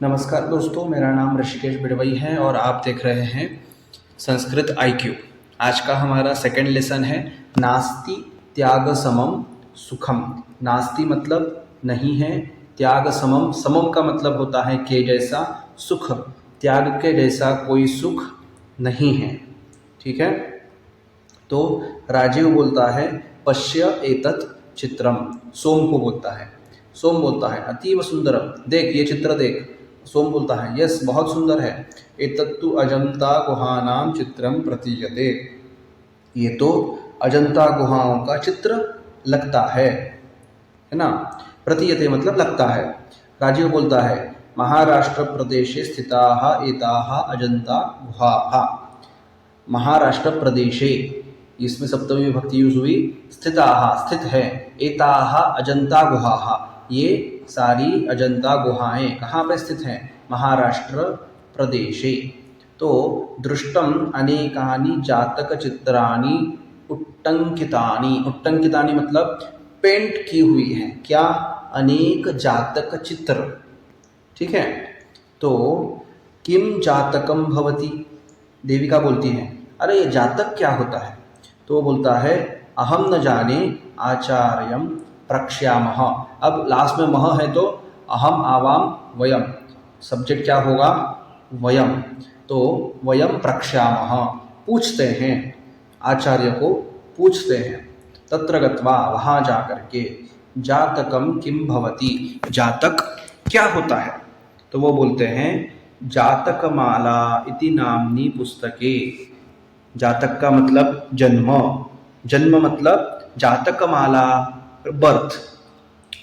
नमस्कार दोस्तों, मेरा नाम ऋषिकेश बिड़वई है और आप देख रहे हैं संस्कृत IQ। आज का हमारा सेकंड लेसन है नास्ति त्याग समम सुखम। नास्ति मतलब नहीं है, त्याग समम, समम का मतलब होता है के जैसा, सुख त्याग के जैसा कोई सुख नहीं है। ठीक है, तो राजीव बोलता है पश्य एतत् चित्रम। सोम को बोलता है, सोम बोलता है अतीव सुंदरम, देख ये चित्र देख। सोम बोलता है यस बहुत सुंदर है। एतत्तु अजंता गुहानाम चित्रम प्रतीयते, ये तो अजंता गुहाओं का चित्र लगता है ना। प्रतीयते मतलब लगता है। राजीव बोलता है महाराष्ट्र प्रदेशे स्थिताः एताः अजंता गुहाः। महाराष्ट्र प्रदेशे, इसमें सप्तमी विभक्ति यूज हुई, स्थिताः स्थित है, एताः अजंता गुहाः ये सारी अजंता गुहाएं कहाँ पर स्थित हैं? महाराष्ट्र प्रदेशे। तो दृष्टम अनेकानि जातक चित्राणि उट्टंकितानि। उट्टंकितानि मतलब पेंट की हुई है क्या? अनेक जातक चित्र। ठीक है, तो किम जातकम भवति, देविका बोलती है अरे ये जातक क्या होता है? तो वो बोलता है अहम न जाने आचार्यम प्रक्ष्यामः। अब लास्ट में मह है तो अहम आवाम वयम, सब्जेक्ट क्या होगा? वयम। तो वयम प्रक्ष्यामः पूछते हैं, आचार्य को पूछते हैं। तत्र गत्वा वहाँ जा करके, जातकम किम भवति, जातक क्या होता है? तो वो बोलते हैं जातकमाला इति नाम्नी पुस्तके। जातक का मतलब जन्म, जन्म मतलब जातकमाला बर्थ।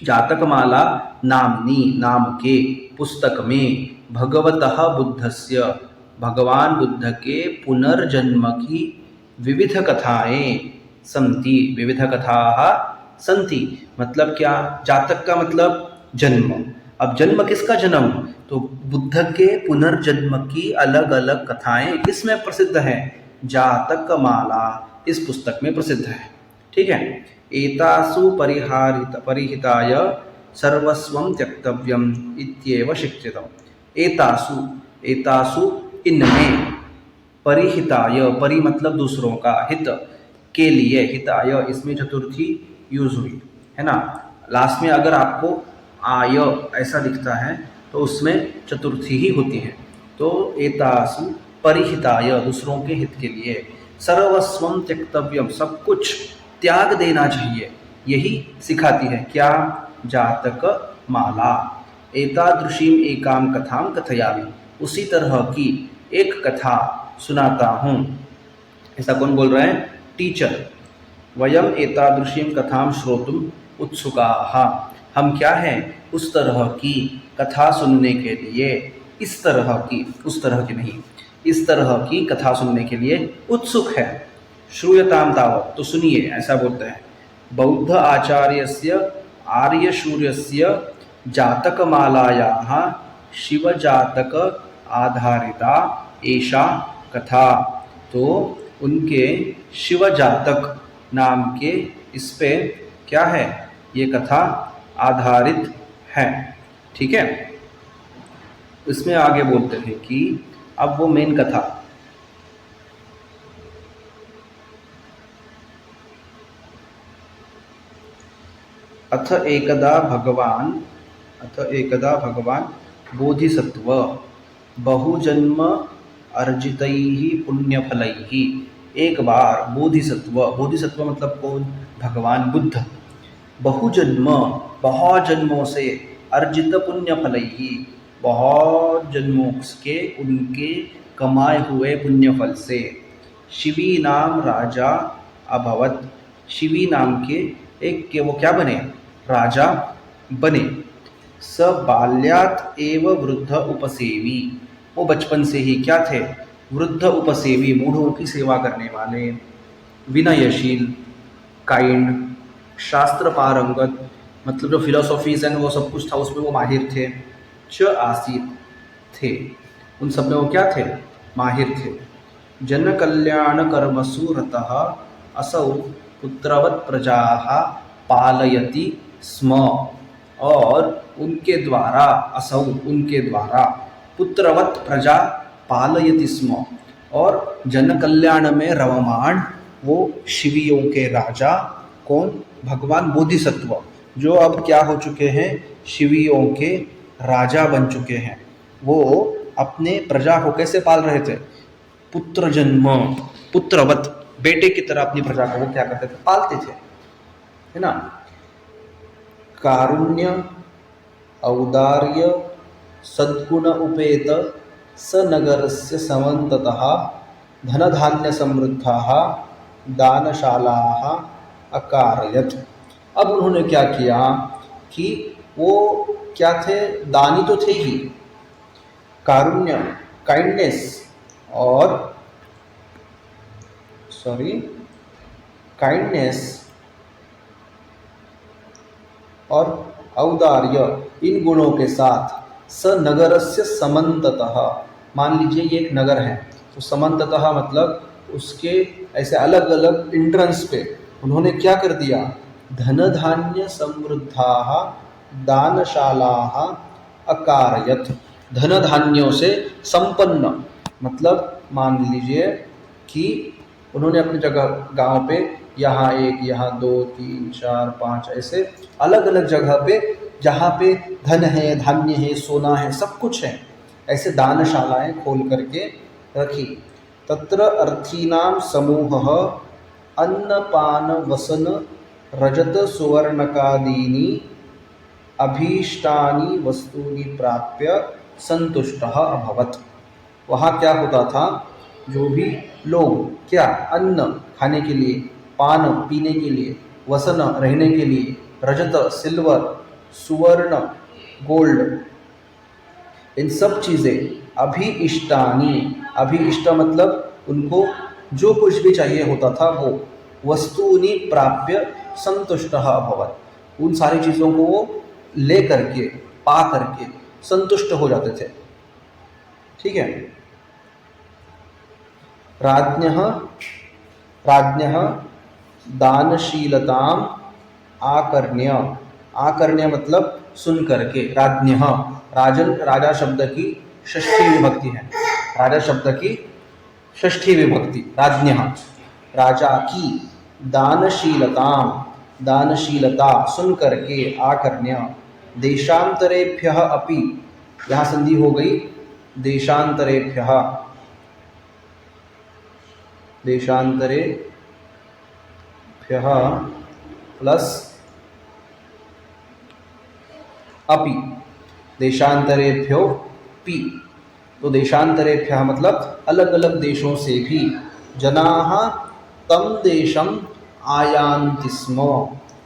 जातकमाला नामनी नाम के पुस्तक में भगवतः बुद्धस्य, भगवान बुद्ध के पुनर्जन्म की विविध कथाएं संति। विविध कथाः संति मतलब क्या? जातक का मतलब जन्म। अब जन्म किसका जन्म? तो बुद्ध के पुनर्जन्म की अलग अलग कथाएं किसमें प्रसिद्ध हैं? जातक माला इस पुस्तक में प्रसिद्ध है। ठीक है, एतासु परिहिताय सर्वस्वं त्यक्तव्यम इत्येव शिक्षितम्। एतासु, एतासु इनमें, परिहिताय, परि मतलब दूसरों का, हित के लिए, हिताय इसमें चतुर्थी यूज हुई है ना। लास्ट में अगर आपको आय ऐसा दिखता है तो उसमें चतुर्थी ही होती है। तो एतासु परिहिताय दूसरों के हित के लिए, सर्वस्वं त्यक्तव्यम सब कुछ त्याग देना चाहिए, यही सिखाती है क्या? जातक माला। एतादृशीम एकाम कथाम कथयामि, उसी तरह की एक कथा सुनाता हूँ। ऐसा कौन बोल रहा है? टीचर। वयम एतादृशीम कथाम श्रोतुम उत्सुकाः, हम क्या हैं? उस तरह की कथा सुनने के लिए, इस तरह की, उस तरह की नहीं, इस तरह की कथा सुनने के लिए उत्सुक है। श्रूयताम तावत्, तो सुनिए, ऐसा बोलते हैं। बौद्ध आचार्यस्य आर्यशूर्यस्य जातकमालायाः शिवजातक आधारिता एषा कथा। तो उनके शिवजातक नाम के इस पे क्या है? ये कथा आधारित है। ठीक है, इसमें आगे बोलते हैं कि अब वो मेन कथा, अथ एकदा भगवान बोधिसत्व बहुजन्म अर्जितैः पुण्यफलैः। एक बार बोधिसत्व, बोधिसत्व मतलब कौन? भगवान बुद्ध। बहुजन्म बहुत जन्मों से, अर्जित पुण्यफलैः बहुत जन्मों के उनके कमाए हुए पुण्यफल से, शिवी नाम राजा अभवत, शिवी नाम के एक के वो क्या बने? राजा बने। स बाल्यात एव वृद्ध उपसेवी, वो बचपन से ही क्या थे? वृद्ध उपसेवी, बूढ़ों की सेवा करने वाले, विनयशील, काइंड, शास्त्र पारंगत मतलब जो फिलोसॉफीज एंड वो सब कुछ था उसमें वो माहिर थे। च आसीत थे, उन सब में वो क्या थे? माहिर थे। जन कल्याण कर्मसु रतः असौ पुत्रवत् प्रजाः पालयति स्म, और उनके द्वारा असौ उनके द्वारा पुत्रवत प्रजा पालयति स्म, और जन कल्याण में रवमाण वो शिवियों के राजा कौन, भगवान बोधिसत्व, जो अब क्या हो चुके हैं, शिवियों के राजा बन चुके हैं। वो अपने प्रजा को कैसे पाल रहे थे, पुत्र जन्म, पुत्रवत, बेटे की तरह अपनी प्रजा को वो क्या करते थे, पालते थे, है ना। कारुण्य औदार्य सद्गुण उपेत स नगरस्य समन्ततः धनधान्य समृद्धाः दानशालाः अकारयत्। अब उन्होंने क्या किया कि वो क्या थे, दानी तो थे ही, कारुण्य काइंडनेस और काइंडनेस और औदार्य, इन गुणों के साथ स नगरस्य समन्ततः, मान लीजिए ये एक नगर है, तो समन्ततः मतलब उसके ऐसे अलग अलग इंट्रेंस पे उन्होंने क्या कर दिया, धन धान्य समृद्धाः दानशालाः अकारयत्, धन धान्यों से संपन्न, मतलब मान लीजिए कि उन्होंने अपनी जगह गांव पे यहाँ एक, यहाँ 2, 3, 4, 5 ऐसे अलग अलग जगह पे जहाँ पे धन है, धान्य है, सोना है, सब कुछ है, ऐसे दानशालाएं खोल करके रखी। तत्र अर्थीनां समूहः अन्नपान वसन रजत सुवर्णकादीनि अभीष्टानि वस्तूनि प्राप्य संतुष्टः अभवत्। वहाँ क्या होता था, जो भी लोग क्या, अन्न खाने के लिए, पान पीने के लिए, वसन रहने के लिए, रजत सिल्वर, सुवर्ण गोल्ड, इन सब चीज़ें, अभीष्टानि, अभीष्ट मतलब उनको जो कुछ भी चाहिए होता था वो, वस्तूनि प्राप्य संतुष्टः अभवत्, उन सारी चीज़ों को वो ले करके, पा करके संतुष्ट हो जाते थे। ठीक है। राज्ञः दानशीलताम आकर्ण्य, आकर्ण्य मतलब सुन करके, राज्ञः, राजन, राजा शब्द की षष्ठी विभक्ति है, राजा शब्द की षष्ठी विभक्ति, राज्ञः, राजा की, दानशीलताम, दानशीलता सुन करके, आकर्ण्य, देशांतरेभ्यः अपि, यहाँ संधि हो गई, देशांतरेभ्यः, देशांतरेभ्यः प्लस अपि, देशांतरेभ्यो पि, तो देशांतरेभ्यः मतलब अलग अलग देशों से भी, जनाः तम देशम आयान्ति स्म,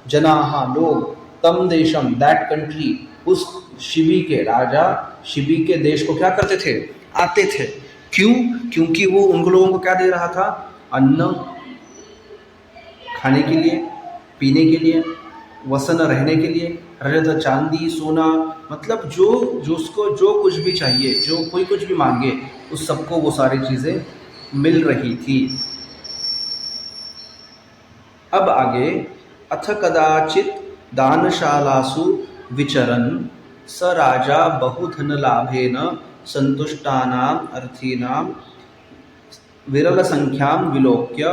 जनाः लोग, तम देशम दैट कंट्री, उस शिबी के राजा, शिबी के देश को क्या करते थे, आते थे। क्यों, क्योंकि वो उन लोगों को क्या दे रहा था, अन्न खाने के लिए, पीने के लिए, वसन रहने के लिए, रजत चांदी सोना, मतलब जो उसको जो कुछ भी चाहिए, जो कोई कुछ भी मांगे, उस सबको वो सारी चीज़ें मिल रही थी। अब आगे, अथ कदाचित दानशालासु विचरन् स राजा बहुधन लाभेन संतुष्टानाम् अर्थीनां विरल संख्यां विलोक्य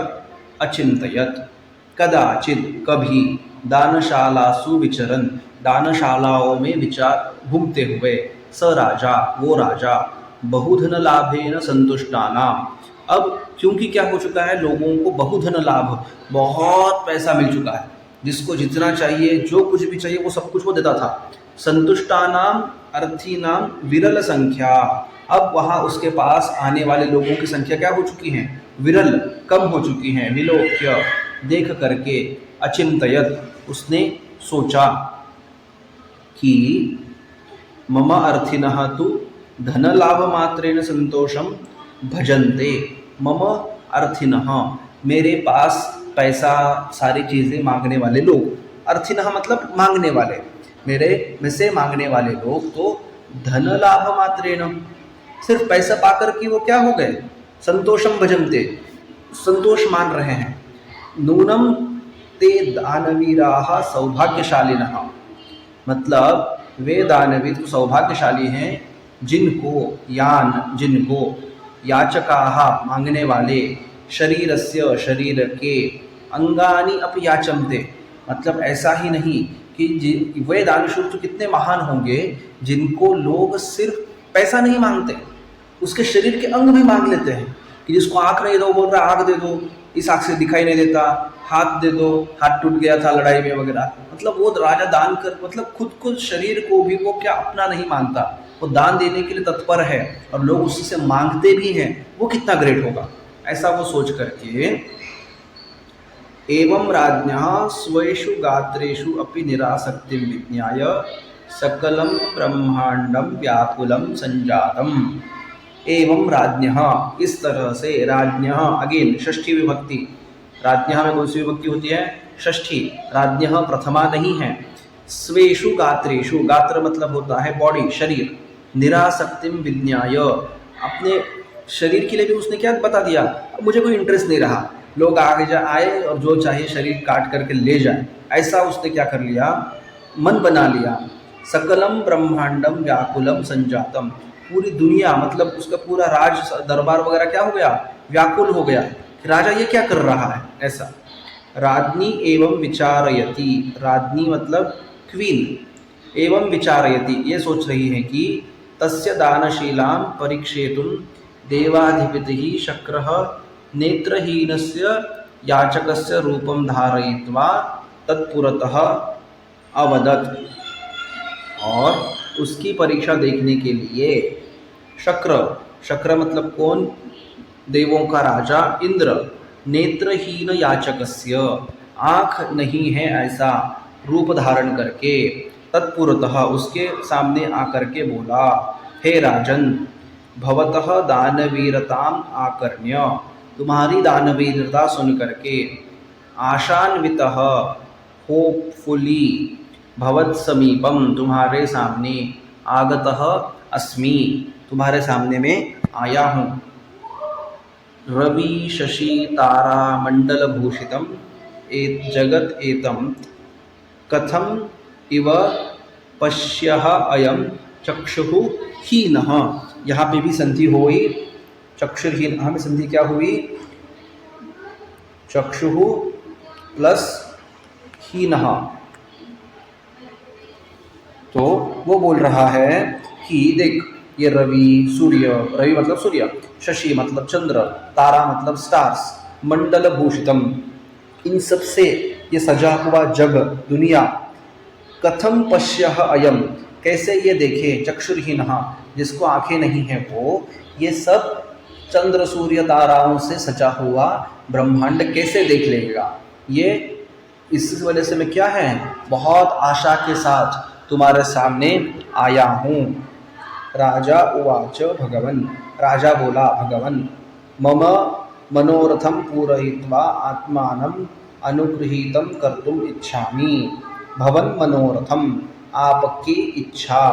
अचिंतयत्। कदाचित कभी, दानशालासु विचरन, दानशालाओं में विचार घूमते हुए, स राजा वो राजा, बहुधन लाभेन संतुष्टानाम, अब क्योंकि क्या हो चुका है, लोगों को बहुधन लाभ, बहुत पैसा मिल चुका है, जिसको जितना चाहिए, जो कुछ भी चाहिए वो सब कुछ वो देता था। संतुष्टानाम अर्थीनाम विरल संख्या, अब वहाँ उसके पास आने वाले लोगों की संख्या क्या हो चुकी है, विरल, कम हो चुकी हैं। विलोक्य देख करके, अचिंतयत उसने सोचा कि मम अर्थिनः तु धनलाभ मात्रेण संतोषम भजन्ते, मम अर्थिनः मेरे पास पैसा सारी चीज़ें मांगने वाले लोग, अर्थिनः मतलब मांगने वाले, मेरे में से मांगने वाले लोग तो धन लाभ मात्रेण, सिर्फ पैसा पाकर कि वो क्या हो गए, संतोषम भजन्ते, संतोष मान रहे हैं। नूनम ते दानवीराः सौभाग्यशालिनः, मतलब वे दानवी तो सौभाग्यशाली हैं जिनको याचकाः मांगने वाले शरीरस्य शरीर के अंगानि अपि याचन्ते, मतलब ऐसा ही नहीं कि वे दानशूर तो कितने महान होंगे जिनको लोग सिर्फ पैसा नहीं मांगते, उसके शरीर के अंग भी मांग लेते हैं। कि जिसको आँख नहीं दो बोल रहा आँख दे दो, इस आँख से दिखाई नहीं देता, हाथ दे दो, हाथ टूट गया था लड़ाई में वगैरह, मतलब वो राजा दान कर, मतलब खुद को शरीर को भी वो क्या अपना नहीं मानता, वो दान देने के लिए तत्पर है और लोग उसी से मांगते भी हैं, वो कितना ग्रेट होगा। ऐसा वो सोच करके एवं राज्ञः स्वेषु गात्रेषु अपि निरासक्तिं विज्ञाय सकलं ब्रह्मांडं व्याकुलं संजातम्। एवं राज्ञः, इस तरह से, राज्ञः अगेन षष्ठी विभक्ति, राज्ञः में कौन सी विभक्ति होती है? षष्ठी। राज्ञः प्रथमा नहीं है। स्वेषु गात्रेषु, गात्र मतलब होता है बॉडी, शरीर, निरासक्तिं विज्ञाय, अपने शरीर के लिए भी उसने क्या बता दिया, मुझे कोई इंटरेस्ट नहीं रहा, लोग आगे आए और जो चाहिए शरीर काट करके ले जाए, ऐसा उसने क्या कर लिया, मन बना लिया। सकलम ब्रह्मांडम व्याकुलम संजातम, पूरी दुनिया मतलब उसका पूरा राज दरबार वगैरह क्या हो गया, व्याकुल हो गया, राजा ये क्या कर रहा है ऐसा। राज्ञी एवं विचारयति, राज्ञी मतलब क्वीन, एवं विचारयति ये सोच रही है कि तस्य दानशीलां परीक्षेतुं देवाधिपतिः शक्रः नेत्रहीनस्य याचकस्य रूपं धारयित्वा तत्पुरतः अवदत्, और उसकी परीक्षा देखने के लिए शक्र, शक्र मतलब कौन, देवों का राजा इंद्र, नेत्रहीन याचकस्य, आँख नहीं है ऐसा रूप धारण करके, तत्पुरतः उसके सामने आकर के बोला, हे राजन, भवतः दानवीरताम आकर्ण्य, तुम्हारी दानवीरता सुन करके, आशान्वितः होपफुली, भवत समीपम तुम्हारे सामने, आगतः अस्मि तुम्हारे सामने में आया हूँ, रवि शशि तारा मंडल भूषितम एत जगत एतम कथम इव पश्यः अयम चक्षुः हीनः, यहाँ पे भी संधि हुई, चक्षुर्हीन, यहाँ में संधि क्या हुई, चक्षुः प्लस हीनः। तो वो बोल रहा है कि देख ये रवि, सूर्य, रवि मतलब सूर्य, शशि मतलब चंद्र, तारा मतलब स्टार्स, मंडल भूषितम, इन सब से ये सजा हुआ जग दुनिया, कथम पश्यः अयम, कैसे ये देखे, चक्षुर्हीनः जिसको आंखें नहीं हैं वो, ये सब चंद्र सूर्य ताराओं से सजा हुआ ब्रह्मांड कैसे देख लेगा। ये इस वजह से मैं क्या है, बहुत आशा के साथ तुम्हारे सामने आया हूँ। राजा उवाच भगवन्, राजा बोला भगवन्, मम मनोरथम पूरयित्वा आत्मानम् अनुगृहीतं कर्तुम इच्छामि। भवन मनोरथम, आपकी इच्छा,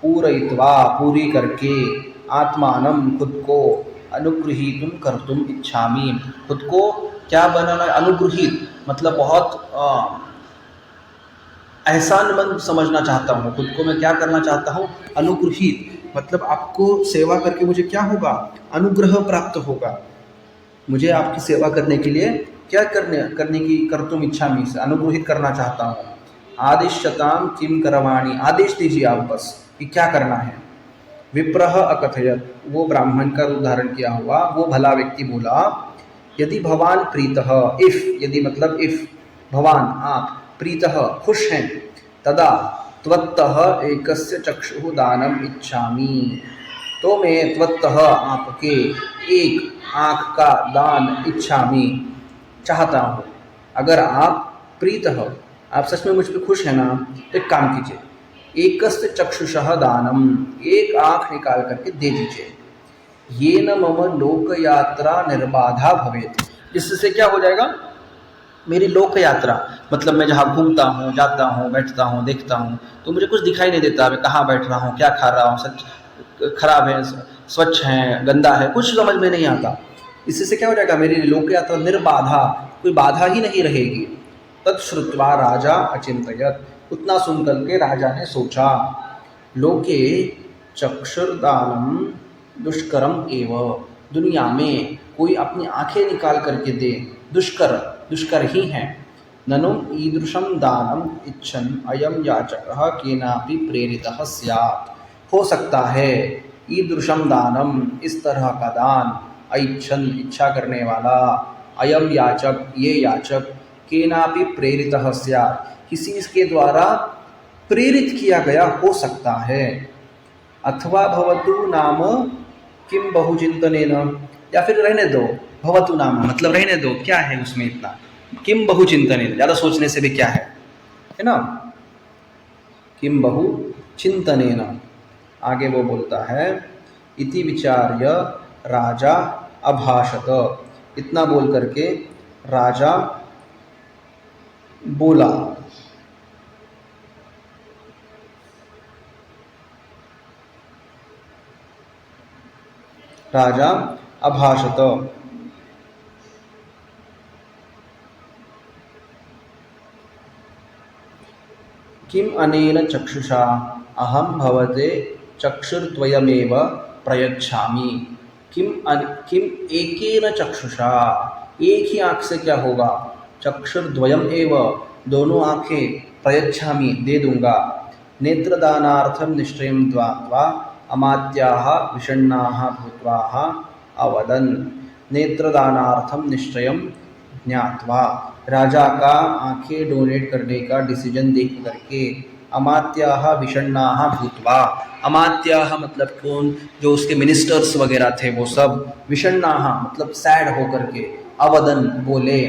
पूरयित्वा पूरी करके, आत्मानम खुद को, अनुगृहीतुम कर्तुम इच्छामि खुद को क्या बनाना, अनुगृहीत मतलब बहुत एहसानमंद समझना चाहता हूँ, खुद को मैं क्या करना चाहता हूँ, अनुगृहीत मतलब आपको सेवा करके मुझे क्या होगा, अनुग्रह प्राप्त होगा, मुझे आपकी सेवा करने के लिए क्या करने की, कर्तुम इच्छामि से अनुगृहित करना चाहता हूँ। आदिश्यताम किम करवाणी, आदेश दीजिए आप बस कि क्या करना है। विप्रह अकथयत, वो ब्राह्मण का उदाहरण किया हुआ वो भला व्यक्ति बोला, यदि भवान प्रीतः, इफ, यदि मतलब इफ, भवान आप, प्रीतः खुश हैं, तदा त्वत्तः एकस्य चक्षुः दानम इच्छामि, तो मैं त्वत्तः आपके एक आँख का दान इच्छामि चाहता हूँ। अगर आप प्रीतः, आप सच में मुझ पर खुश हैं ना, तो एक काम कीजिए, एकस्य चक्षुषः दानम, एक आँख निकाल करके दे दीजिए, येन मम लोक यात्रा निर्बाधा भवेत्, इससे क्या हो जाएगा, मेरी लोक यात्रा मतलब मैं जहाँ घूमता हूँ, जाता हूँ, बैठता हूँ, देखता हूँ, तो मुझे कुछ दिखाई नहीं देता, मैं कहाँ बैठ रहा हूँ, क्या खा रहा हूँ, सच खराब है, स्वच्छ है, गंदा है, कुछ समझ में नहीं आता। इससे क्या हो जाएगा, मेरी लोक यात्रा निर्बाधा, कोई बाधा ही नहीं रहेगी। तत्श्रुत्वा राजा अचिंतयत्, उतना सुन करके राजा ने सोचा, लोके चक्षुर्दानम दुष्करम एव, दुनिया में कोई अपनी आंखें निकाल करके दे दुष्कर ही है। ननु ईदृशम दानम इच्छन अयम याचकः केनापि प्रेरितः स्यात्, हो सकता है ईदृशम दानम, इस तरह का दान, ऐच्छन, इच्छा करने वाला, अयम याचक, ये याचक, केनापि प्रेरितः स्यात्, किसी इसके द्वारा प्रेरित किया गया हो सकता है। अथवा भवतु नाम किम बहुचिंतनेन, या फिर रहने दो, भवतु नाम मतलब रहने दो, क्या है उसमें इतना, किम बहुचिंतनेन, ज़्यादा सोचने से भी क्या है ना, किम बहुचिंतनेन। आगे वो बोलता है, इति विचार्य राजा अभाषत, इतना बोल करके राजा बोला। राजा अभाषत, किम अनेन चक्षुषा अहम भवते चक्षुर्द्वयमेव प्रयच्छामि, किम एकेन चक्षुषा, एक ही आँख से क्या होगा, चक्षुर्द्वयम एव, दोनों आँखें, प्रयच्छामि, दे दूंगा। नेत्रदानार्थम निश्चयं द्वात्वा अमात्याः विषण्णाः भूत्वा अवदन्, नेत्रदानार्थम निश्चयं ज्ञात्वा, राजा का आंखें डोनेट करने का डिसीजन देख करके, अमात्याः विषण्णाः भूत्वा, अमात्याः मतलब कौन, जो उसके मिनिस्टर्स वगैरह थे वो सब, विषण्णाः मतलब सैड होकर के, अवदन बोले,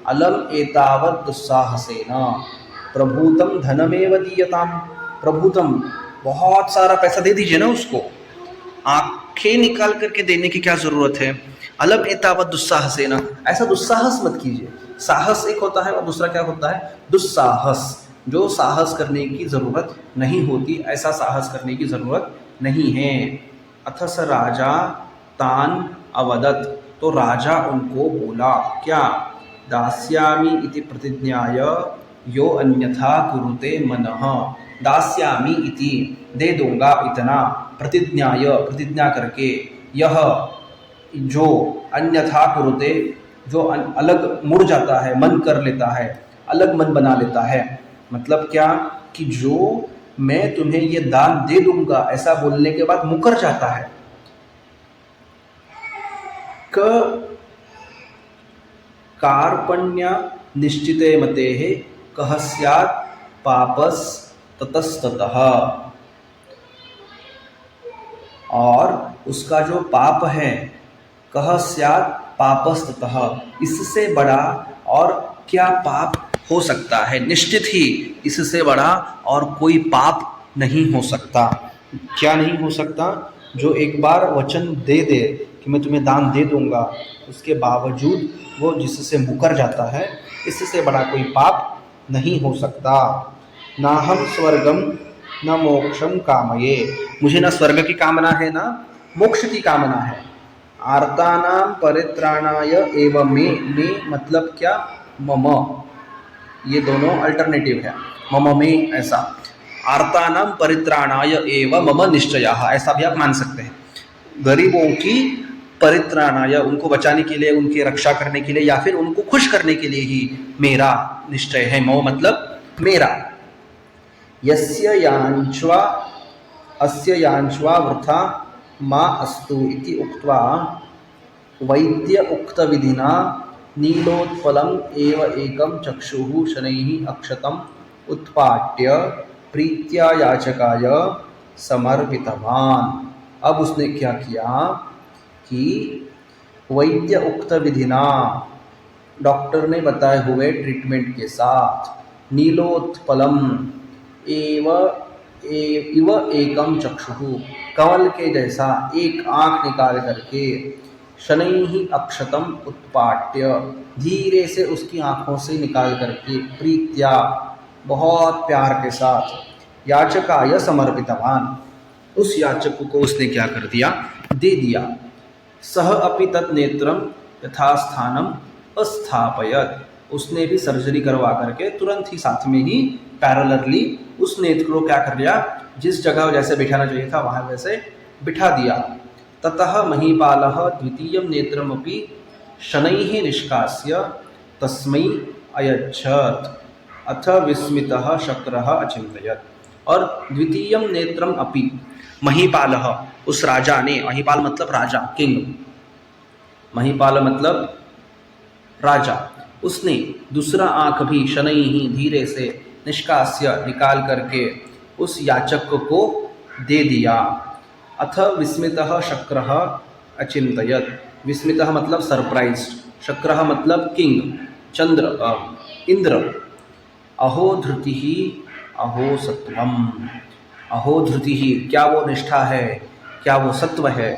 अलम एतावत् दुस्साहसेन प्रभूतम धनमेव दीयताम, प्रभूतम बहुत सारा पैसा दे दीजिए ना उसको, आंखें निकाल करके देने की क्या जरूरत है, अलम एतावत् दुस्साहसेन, ऐसा दुस्साहस मत कीजिए। साहस एक होता है और दूसरा क्या होता है, दुस्साहस, जो साहस करने की जरूरत नहीं होती, ऐसा साहस करने की जरूरत नहीं है। अथ स राजा तान अवदत, तो राजा उनको बोला क्या, दास्यामि इति प्रतिज्ञाय यो अन्यथा कुरुते मनः, दास्यामि इति दे दूंगा इतना, प्रतिज्ञाय प्रतिज्ञा करके, यह जो, अन्यथा कुरुते जो अलग मुड़ जाता है, मन कर लेता है, अलग मन बना लेता है, मतलब क्या कि जो मैं तुम्हें ये दान दे दूंगा ऐसा बोलने के बाद मुकर जाता है। कार्पण्य निश्चिते मते कह स्यात् पापस ततस्ततः, और उसका जो पाप है, कह स्यात् पापस्ततः, इससे बड़ा और क्या पाप हो सकता है, निश्चित ही इससे बड़ा और कोई पाप नहीं हो सकता। क्या नहीं हो सकता, जो एक बार वचन दे दे कि मैं तुम्हें दान दे दूंगा, उसके बावजूद वो जिससे मुकर जाता है, इससे बड़ा कोई पाप नहीं हो सकता। ना हम स्वर्गम न मोक्षम कामये, मुझे ना स्वर्ग की कामना है ना मोक्ष की कामना है। आर्तानां परित्राणाय एव मे, मतलब क्या, मम, ये दोनों अल्टरनेटिव है, मम में ऐसा, आर्तानां परित्राणाय एव मम निश्चयः, ऐसा भी आप मान सकते हैं, गरीबों की परित्राणाय, उनको बचाने के लिए, उनकी रक्षा करने के लिए, या फिर उनको खुश करने के लिए ही मेरा निश्चय है, मो मतलब मेरा। यस्य यांश्वा अस्य यांश्वा वृथा मा अस्तु इति उक्त्वा वैद्य उक्त विधिना नीलोत्पलम एव एकम चक्षुः शनैः अक्षतम उत्पाट्य प्रीत्या याचकाय समर्पितवान। अब उसने क्या किया कि वैद्य उक्त विधिना, डॉक्टर ने बताए हुए ट्रीटमेंट के साथ, नीलोत्पलम एव इव एकम चक्षुः, कमल के जैसा एक आँख निकाल करके, शनैः अक्षतम उत्पाट्य, धीरे से उसकी आँखों से निकाल करके, प्रीत्या बहुत प्यार के साथ, याचकाय समर्पितवान, उस याचक को उसने क्या कर दिया, दे दिया। सह अपि तत् नेत्रम यथास्थानम अस्थापयत, उसने भी सर्जरी करवा करके तुरंत ही साथ में ही पैरेलली उस नेत्र को क्या कर लिया, जिस जगह जैसे बिठाना चाहिए था वहाँ वैसे बिठा दिया। ततः महीपालः द्वितीयं नेत्रमपि शनैः निष्कास्य तस्मै अयच्छत् अथ विस्मितः शक्रः अचिन्तयत्। और द्वितीयं नेत्रम अपि महीपालः, उस राजा ने, महीपाल मतलब राजा, किंग, महीपाल मतलब राजा, उसने दूसरा आंख भी शनैः ही धीरे से निष्कास्य निकाल करके उस याचक को दे दिया। अथ विस्मितः शक्रः अचिन्तयत्, विस्मितः मतलब सरप्राइज्ड, शक्रः मतलब किंग, चंद्र, इंद्र। अहो धृतिः अहो सत्वम, अहो धृतिः क्या वो निष्ठा है, क्या वो सत्व है,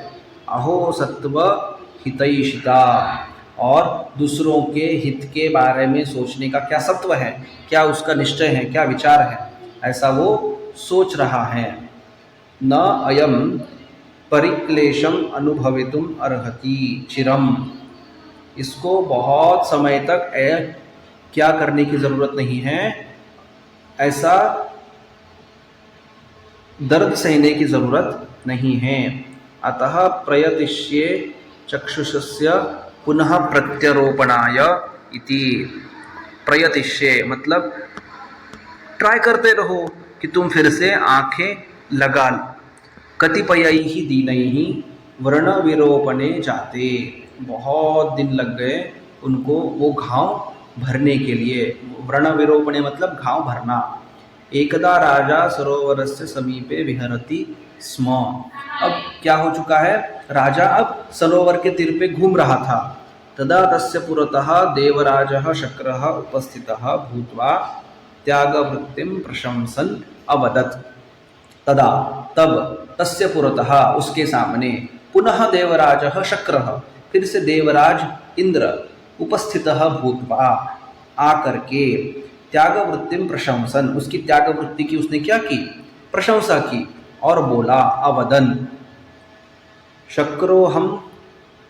अहो सत्व हितैषिता, और दूसरों के हित के बारे में सोचने का क्या सत्व है, क्या उसका निश्चय है, क्या विचार है, ऐसा वो सोच रहा है। न अयम परिक्लेशम अनुभवितुम अर्हति चिरम, इसको बहुत समय तक क्या करने की ज़रूरत नहीं है, ऐसा दर्द सहने की ज़रूरत नहीं है। अतः प्रयतिष्ये चक्षुषस्य पुनः प्रत्यारोपणाय इति। प्रयतिष्ये मतलब ट्राई करते रहो कि तुम फिर से आंखें लगा। कतिपयैः दीनैः व्रणविरोपणे जाते, बहुत दिन लग गए उनको वो घाव भरने के लिए। व्रणविरोपणे मतलब घाव भरना। एकदा राजा सरोवरस्य समीपे विहरति स्म, अब क्या हो चुका है, राजा अब सरोवर के तीर पे घूम रहा था। तदा तस्य पुरतः देवराजः शक्रः उपस्थितः भूत्वा त्यागवृत्तिं प्रशंसन् अवदत्। तदा तब तस्य पुरतः उसके सामने पुनः देवराजः शक्रः, फिर से देवराज इंद्र, उपस्थितः भूत्वा आकर के, त्यागवृत्तिं प्रशंसन, उसकी त्यागवृत्ति की उसने क्या की, प्रशंसा की, और बोला अवदन शक्रोहम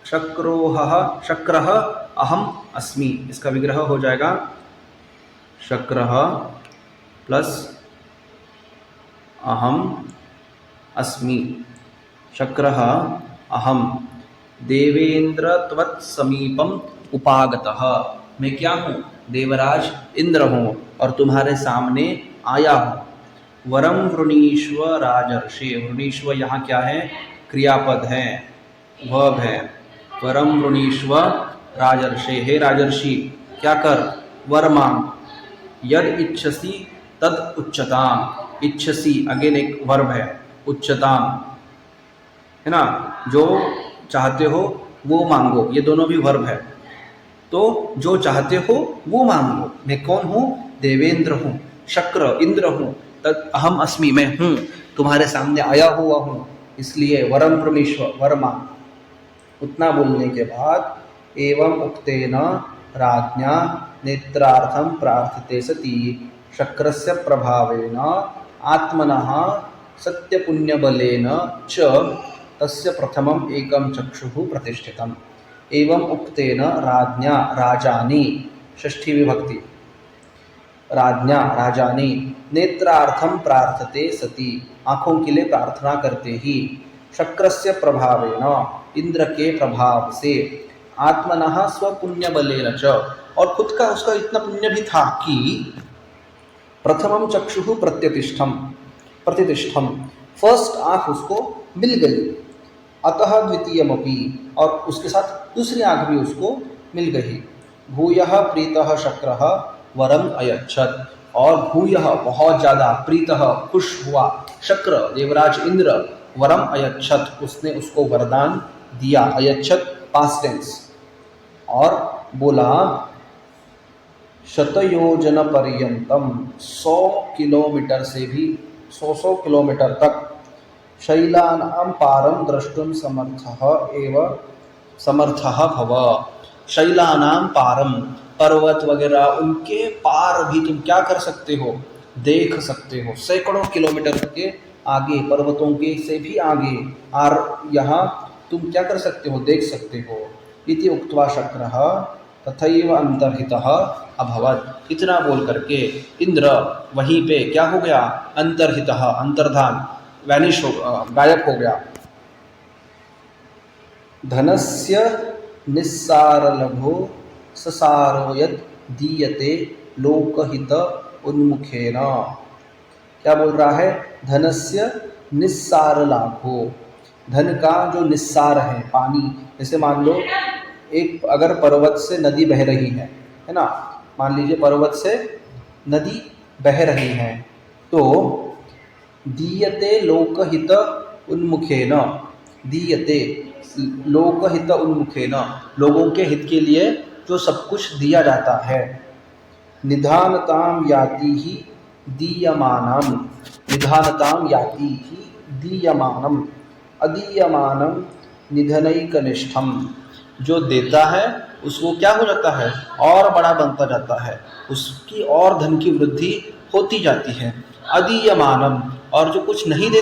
शक्रः अहम अस्मि, इसका विग्रह हो जाएगा शक्रः प्लस अहम अस्मि। शक्रः अहम देवेंद्र त्वत्समीपम उपागतः, मैं क्या हूँ, देवराज इंद्र हूँ और तुम्हारे सामने आया हूँ। वरम वृणीष्व राजर्षि, वृणीष्व यहाँ क्या है, क्रियापद है, वर्ब है। वरम वृणीष्व राजर्षि, हे राजर्षि क्या कर, वर मांग। यद इच्छसि तद उच्चताम, इच्छसि अगेन एक वर्ब है, उच्चताम है ना, जो चाहते हो वो मांगो, ये दोनों भी वर्ब है। तो जो चाहते हो वो मांगो। मैं कौन हूँ, देवेंद्र हूँ, शक्र इंद्र हूँ, तद अहम अस्मि मैं हूँ, तुम्हारे सामने आया हुआ हूँ, इसलिए वरम प्रमेश्वर वर मांग। उतना बोलने के बाद एवं उक्तेन राज्ञा नेत्रार्थम प्रार्थिते सति शक्रस्य प्रभावेन आत्मनः सत्यपुण्यबलेन च तस्य प्रथमम एकम चक्षुः प्रतिष्ठितम्। एवं उक्तेन राज्ञा, राजानी, षष्ठी विभक्ति, राज्ञा राजानी, नेत्रार्थम प्रार्थते सति, आँखों के लिए प्रार्थना करते ही, शक्रस्य प्रभावेन, इंद्र के प्रभाव से, आत्मनः स्वपुण्य बलेन च, और खुद का उसका इतना पुण्य भी था कि प्रथमम चक्षुः प्रतिष्ठम, फर्स्ट आँख उसको मिल गई। अतः द्वितीयमपि, और उसके साथ दूसरी आँख भी उसको मिल गई। भूयः प्रीतः शक्रः वरम अयच्छत्, और भूयः बहुत ज़्यादा, प्रीतः खुश हुआ, शक्र देवराज इंद्र, वरम अयच्छत् उसने उसको वरदान दिया, अयच्छत् पास्ट टेंस, और बोला शतयोजन पर्यंतम, 100 किलोमीटर से भी 100 किलोमीटर तक, शैलानां पारम द्रष्टुम समर्थः भव। शैलानां पारम, पर्वत वगैरह उनके पार भी तुम क्या कर सकते हो, देख सकते हो, सैकड़ों किलोमीटर के आगे, पर्वतों के से भी आगे, और यहाँ तुम क्या कर सकते हो, देख सकते हो। इति उक्त्वा शक्रः, तथैव अंतर्हितः अभवत्। इतना बोल करके इंद्र वहीं पे क्या हो गया, अंतर्हितः, अंतर्धान, वैनिश हो, गायब हो गया। धनस्य निस्सारलभो ससारो यत् दीयते लोकहित उन्मुखेन। क्या बोल रहा है, धनस्य निस्सार लाभो, धन का जो निस्सार है पानी, जैसे मान लो एक अगर पर्वत से नदी बह रही है ना, मान लीजिए पर्वत से नदी बह रही है, तो दीयते लोकहित उन्मुखेन, दीयते लोकहित उन्मुखेन, लोगों के हित के लिए जो सब कुछ दिया जाता है। निधानताम याति ही दीयमानम, निधानताम याति ही दीयमानम, अदीयमानम निधनैकनिष्ठम, जो देता है उसको क्या हो जाता है, और बड़ा बनता जाता है, उसकी और धन की वृद्धि होती जाती है। अदीयमानम, और जो कुछ नहीं देता